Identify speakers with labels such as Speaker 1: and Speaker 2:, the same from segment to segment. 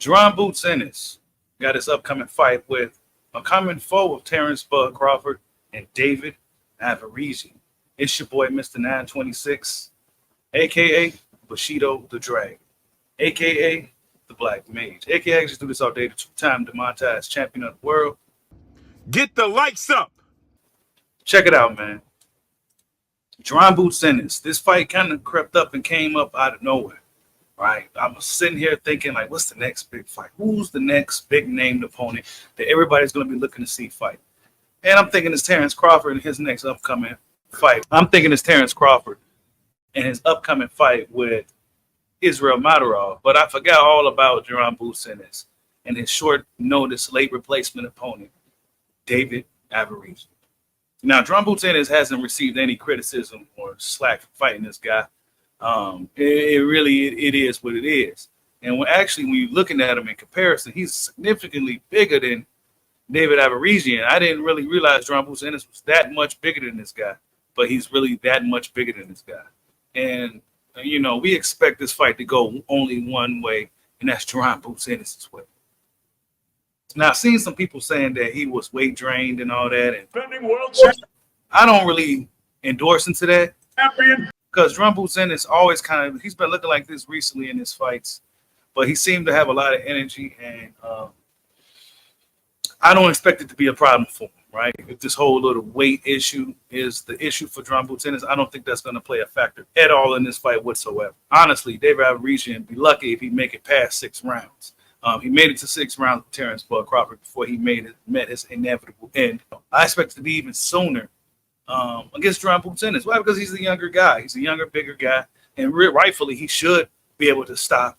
Speaker 1: Jaron Boots Ennis got his upcoming fight with a common foe of Terence Crawford and David Avarese. It's your boy, Mr. 926, a.k.a. Bushido the Dragon, a.k.a. the Black Mage, a.k.a. I just do this all day, the two-time demonetized champion of the world.
Speaker 2: Get the lights up.
Speaker 1: Check it out, man. Jaron Boots Ennis. This fight kind of crept up and came up out of nowhere. Right, I was sitting here thinking, like, what's the next big fight? Who's the next big named opponent that everybody's going to be looking to see fight? And I'm thinking it's Terence Crawford and his next upcoming fight. I'm thinking it's Terence Crawford and his upcoming fight with Israel Matarov. But I forgot all about Jaron Boots Ennis and his short notice, late replacement opponent, David Avarese. Now, Jaron Boots Ennis hasn't received any criticism or slack for fighting this guy. It is what it is. And when you're looking at him in comparison, he's significantly bigger than David Avarese. And I didn't really realize Jaron Boots Ennis was that much bigger than this guy, but he's really that much bigger than this guy. And, we expect this fight to go only one way, and that's Jaron Boots Ennis' way. Now, I've seen some people saying that he was weight drained and all that. And I don't really endorse into that. Because Jaron Boots Ennis always he's been looking like this recently in his fights, but he seemed to have a lot of energy, and I don't expect it to be a problem for him, right? If this whole little weight issue is the issue for Jaron Boots Ennis, I don't think that's going to play a factor at all in this fight whatsoever. Honestly, David Avarese would be lucky if he make it past 6 rounds. He made it to 6 rounds with Terence Crawford before he met his inevitable end. I expect it to be even sooner against Jaron Boots Ennis. Why? Because he's a younger guy. He's a younger, bigger guy. And rightfully, he should be able to stop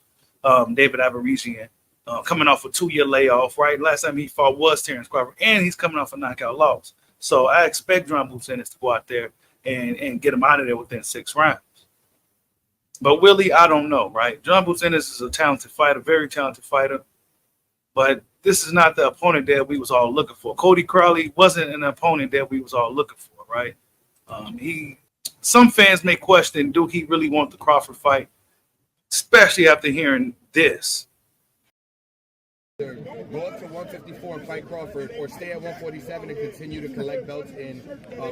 Speaker 1: David Avarese coming off a 2-year layoff, right? Last time he fought was Terence Crawford, and he's coming off a knockout loss. So I expect Jaron Boots Ennis to go out there and get him out of there within 6 rounds. But Willie, I don't know, right? Jaron Boots Ennis is a talented fighter, very talented fighter. But this is not the opponent that we was all looking for. Cody Crowley wasn't an opponent that we was all looking for, right? Some fans may question, do he really want the Crawford fight, especially after hearing this?
Speaker 3: Go up to 154 and fight Crawford, or stay at 147 and continue to collect belts in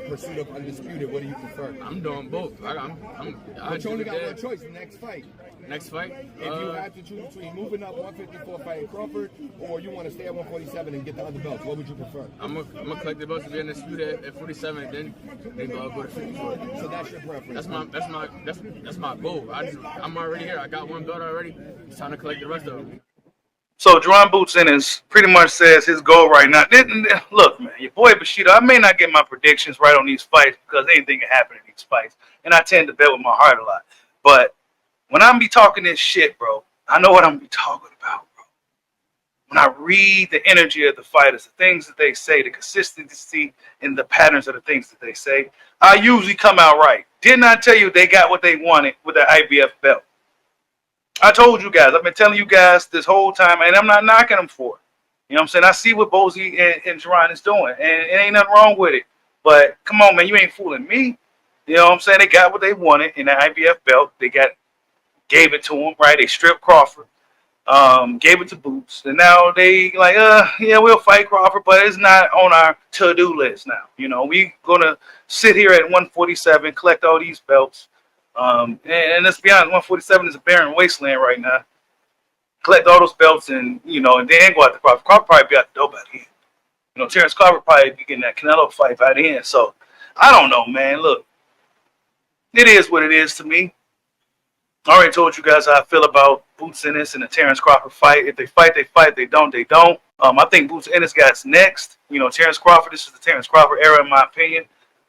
Speaker 3: pursuit of Undisputed. What do you prefer?
Speaker 4: I'm doing both.
Speaker 3: But you only got one choice. Next fight.
Speaker 4: Next fight?
Speaker 3: If you have to choose between moving up 154 fighting Crawford, or you want to stay at 147 and get the other belts, what would you prefer?
Speaker 4: I'm gonna collect the belts to be Undisputed at 47, and then go to 54.
Speaker 3: So that's your preference.
Speaker 4: That's my goal. I'm already here. I got one belt already. It's time to collect the rest of them.
Speaker 1: So Jaron Boots Ennis pretty much says his goal right now. Look, man, your boy Bushido, I may not get my predictions right on these fights because anything can happen in these fights. And I tend to bet with my heart a lot. But when I'm be talking this shit, bro, I know what I'm be talking about, bro. When I read the energy of the fighters, the things that they say, the consistency and the patterns of the things that they say, I usually come out right. Didn't I tell you they got what they wanted with the IBF belt? I told you guys, I've been telling you guys this whole time, and I'm not knocking them for it. You know what I'm saying? I see what Bozy and Jaron is doing, and it ain't nothing wrong with it. But come on, man, you ain't fooling me. You know what I'm saying? They got what they wanted in the IBF belt. Gave it to him, right? They stripped Crawford, gave it to Boots, and now they like, yeah, we'll fight Crawford, but it's not on our to-do list now. We gonna sit here at 147, collect all these belts. And let's be honest, 147 is a barren wasteland right now. Collect all those belts and then go out to Crawford. Crawford probably be out the door by the end. Terence Crawford probably be getting that Canelo fight by the end. So I don't know, man. Look, it is what it is to me. I already told you guys how I feel about Boots Ennis and the Terence Crawford fight. If they fight, they fight. They don't, they don't. I think Boots Ennis got next. Terence Crawford, this is the Terence Crawford era in my opinion.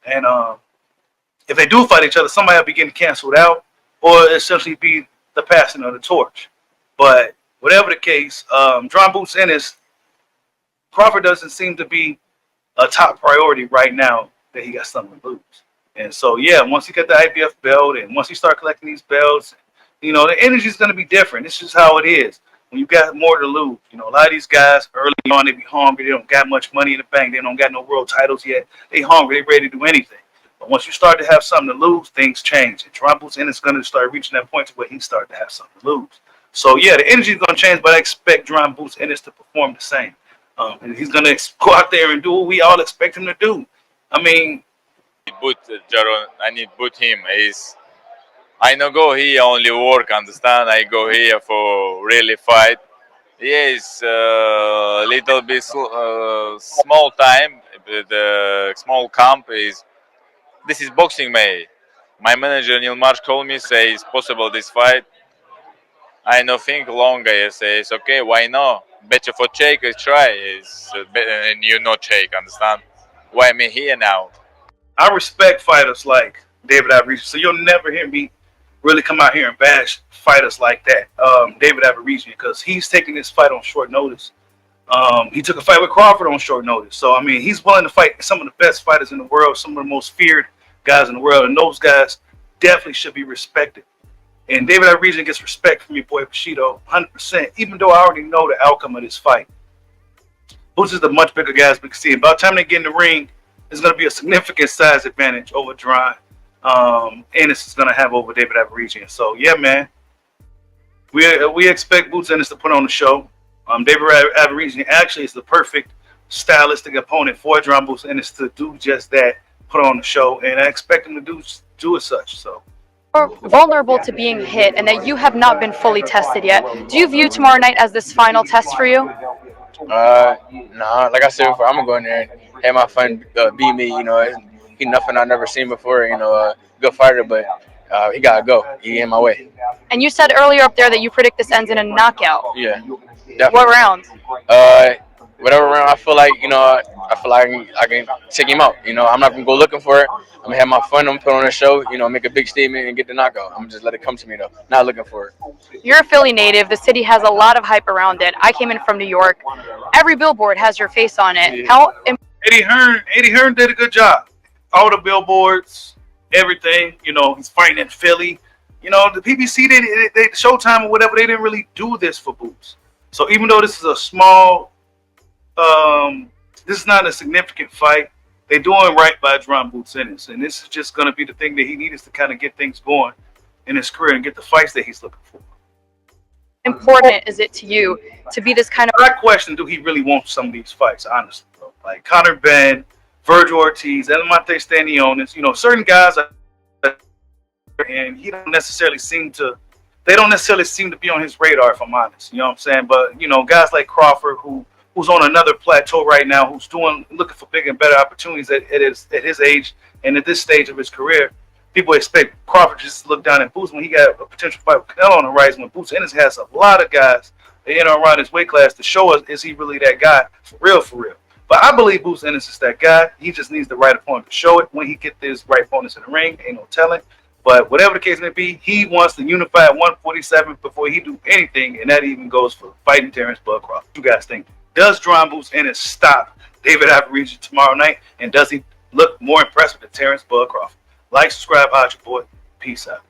Speaker 1: And if they do fight each other, somebody will be getting canceled out or essentially be the passing of the torch. But whatever the case, Jaron Boots Ennis, Crawford doesn't seem to be a top priority right now that he got something to lose. And so, yeah, once he got the IBF belt and once he start collecting these belts, the energy is going to be different. It's just how it is. When you got more to lose, a lot of these guys early on, they be hungry. They don't got much money in the bank. They don't got no world titles yet. They hungry. They ready to do anything. But once you start to have something to lose, things change. And Jaron Boots Ennis is going to start reaching that point to where he started to have something to lose. So yeah, the energy's gonna change, but I expect Jaron Boots Ennis to perform the same. And he's gonna go out there and do what we all expect him to do. I mean,
Speaker 5: Put Jaron, I need put him. I no go here only work. Understand? I go here for really fight. Yes, little bit small time. The small camp is. This is boxing, May. My manager Neil Marsh called me, say it's possible this fight. I no think longer. I say it's okay. Why not? Better for check. I try. And you not check. Understand? Why me here now?
Speaker 1: I respect fighters like David Average, so you'll never hear me really come out here and bash fighters like that. David Average, because he's taking this fight on short notice. He took a fight with Crawford on short notice. So, I mean, he's willing to fight some of the best fighters in the world, some of the most feared guys in the world, and those guys definitely should be respected. And David Average gets respect from your boy Bushido, 100%, even though I already know the outcome of this fight. Boots is the much bigger guy, as we can see. By the time they get in the ring, there's going to be a significant size advantage over Jaron Ennis is going to have over David Average. So, yeah, man, we expect Boots Ennis to put on the show. David Average actually is the perfect stylistic opponent for Jaron Boots Ennis to do just that, put on the show, and I expect him to do as such. So.
Speaker 6: Vulnerable to being hit and that you have not been fully tested yet. Do you view tomorrow night as this final test for you?
Speaker 4: Nah, like I said before, I'm gonna go in there and have my fun, beat me. You know, he's nothing I've never seen before. You know, good fighter, but he gotta go. He in my way.
Speaker 6: And you said earlier up there that you predict this ends in a knockout.
Speaker 4: Yeah, definitely.
Speaker 6: What round?
Speaker 4: Whatever round I feel like, I feel like I can take him out. I'm not gonna go looking for it. I'm gonna have my fun. I'm gonna put on a show. Make a big statement and get the knockout. I'm gonna just let it come to me though. Not looking for it.
Speaker 6: You're a Philly native. The city has a lot of hype around it. I came in from New York. Every billboard has your face on it.
Speaker 4: Yeah.
Speaker 6: How
Speaker 1: Eddie Hearn did a good job. All the billboards, everything. He's fighting in Philly. The PBC, they Showtime or whatever, they didn't really do this for Boots. So even though this is a small, this is not a significant fight, they're doing right by Jaron Boots Ennis. And this is just going to be the thing that he needs to kind of get things going in his career and get the fights that he's looking for.
Speaker 6: important is it to you to be this kind of...
Speaker 1: I question, do he really want some of these fights, honestly, bro? Like Conor Benn, Virgil Ortiz, Elamante Stanionis, certain guys and he don't necessarily seem to, they don't necessarily seem to be on his radar, if I'm honest. You know what I'm saying? But, guys like Crawford, who's on another plateau right now, who's looking for bigger and better opportunities at his age and at this stage of his career, people expect Crawford just to look down at Boots when he got a potential fight with Canelo on the rise. When Boots Ennis has a lot of guys around his weight class to show us, is he really that guy for real, for real? But I believe Boots Ennis is that guy. He just needs the right opponent to show it. When he get this right opponents in the ring, ain't no telling. But whatever the case may be, he wants to unify at 147 before he do anything, and that even goes for fighting Terence Crawford. What you guys think? Does Jaron Boots Ennis stop David Average tomorrow night, and does he look more impressive than Terence Crawford? Like, subscribe, hot your boy. Peace out.